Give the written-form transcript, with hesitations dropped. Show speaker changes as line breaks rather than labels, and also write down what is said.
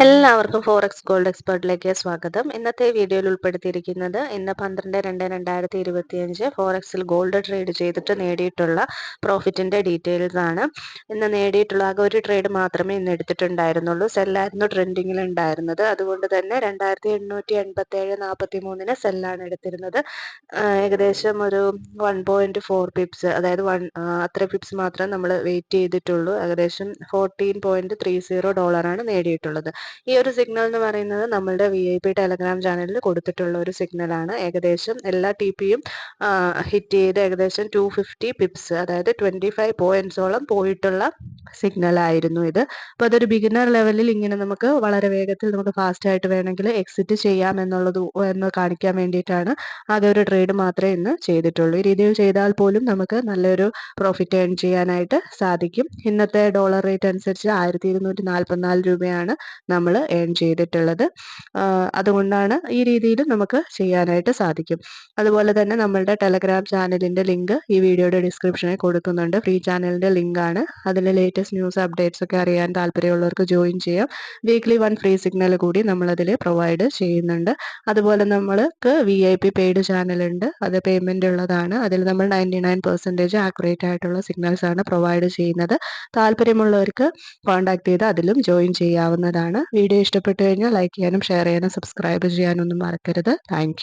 എല്ലാവർക്കും forex gold എക്സ്പേർട്ടിലേക്ക് സ്വാഗതം. ഇന്നത്തെ വീഡിയോയിൽ ഉൾപ്പെടുത്തിയിരിക്കുന്നത് ഇന്ന് 12/2/2025 ഫോറക്സിൽ ഗോൾഡ് ട്രേഡ് ചെയ്തിട്ട് നേടിയിട്ടുള്ള പ്രോഫിറ്റിന്റെ ഡീറ്റെയിൽസ് ആണ്. ഇന്ന് നേടിയിട്ടുള്ള ആകെ ഒരു ട്രേഡ് മാത്രമേ ഇന്ന് എടുത്തിട്ടുണ്ടായിരുന്നുള്ളൂ. സെല്ലായിരുന്നു ട്രെൻഡിങ്ങിൽ ഉണ്ടായിരുന്നത്. അതുകൊണ്ട് തന്നെ 2887.43 സെല്ലാണ് എടുത്തിരുന്നത്. ഏകദേശം ഒരു 1.4 പിപ്സ്, അതായത് അത്ര പിപ്സ് മാത്രമേ നമ്മൾ വെയിറ്റ് ചെയ്തിട്ടുള്ളൂ. ഏകദേശം $14.30 നേടിയിട്ടുള്ളത്. ഈ ഒരു സിഗ്നൽ എന്ന് പറയുന്നത് നമ്മളുടെ VIP ടെലഗ്രാം ചാനലിൽ കൊടുത്തിട്ടുള്ള ഒരു സിഗ്നലാണ്. ഏകദേശം എല്ലാ TPയും ഹിറ്റ് ചെയ്ത് ഏകദേശം 250 പിപ്സ്, അതായത് 25 പോയിന്റ്സോളം പോയിട്ടുള്ള സിഗ്നൽ ആയിരുന്നു ഇത്. അപ്പോൾ അതൊരു ബിഗിനർ ലെവലിൽ ഇങ്ങനെ നമുക്ക് വളരെ വേഗത്തിൽ നമുക്ക് ഫാസ്റ്റ് ആയിട്ട് വേണമെങ്കിൽ എക്സിറ്റ് ചെയ്യാം എന്ന് കാണിക്കാൻ വേണ്ടിയിട്ടാണ് ആകെ ഒരു ട്രേഡ് മാത്രമേ ഇന്ന് ചെയ്തിട്ടുള്ളൂ. ഈ രീതിയിൽ ചെയ്താൽ പോലും നമുക്ക് നല്ലൊരു പ്രോഫിറ്റ് ഏൺ ചെയ്യാനായിട്ട് സാധിക്കും. ഇന്നത്തെ ഡോളർ റേറ്റ് അനുസരിച്ച് 1244 രൂപയാണ് നമ്മൾ ഏൺ ചെയ്തിട്ടുള്ളത്. അതുകൊണ്ടാണ് ഈ രീതിയിൽ നമുക്ക് ചെയ്യാനായിട്ട് സാധിക്കും. അതുപോലെ തന്നെ നമ്മളുടെ ടെലഗ്രാം ചാനലിന്റെ ലിങ്ക് ഈ വീഡിയോയുടെ ഡിസ്ക്രിപ്ഷനിൽ കൊടുക്കുന്നുണ്ട്. ഫ്രീ ചാനലിന്റെ ലിങ്ക് ആണ്. അതിൽ ലേറ്റസ്റ്റ് ന്യൂസ് അപ്ഡേറ്റ്സ് ഒക്കെ അറിയാൻ താല്പര്യമുള്ളവർക്ക് ജോയിൻ ചെയ്യാം. വീക്ക്ലി 1 ഫ്രീ സിഗ്നൽ കൂടി നമ്മളതിൽ പ്രൊവൈഡ് ചെയ്യുന്നുണ്ട്. അതുപോലെ നമ്മൾക്ക് VIP പെയ്ഡ് ചാനലുണ്ട്. അത് പേയ്മെന്റ് ഉള്ളതാണ്. അതിൽ നമ്മൾ 99% ആക്യുറേറ്റ് ആയിട്ടുള്ള സിഗ്നൽസ് ആണ് പ്രൊവൈഡ് ചെയ്യുന്നത്. താല്പര്യമുള്ളവർക്ക് കോൺടാക്ട് ചെയ്ത് അതിലും ജോയിൻ ചെയ്യാവുന്നതാണ്. വീഡിയോ ഇഷ്ടപ്പെട്ടു കഴിഞ്ഞാൽ ലൈക്ക് ചെയ്യാനും ഷെയർ ചെയ്യാനും സബ്സ്ക്രൈബ് ചെയ്യാനൊന്നും മറക്കരുത്. താങ്ക്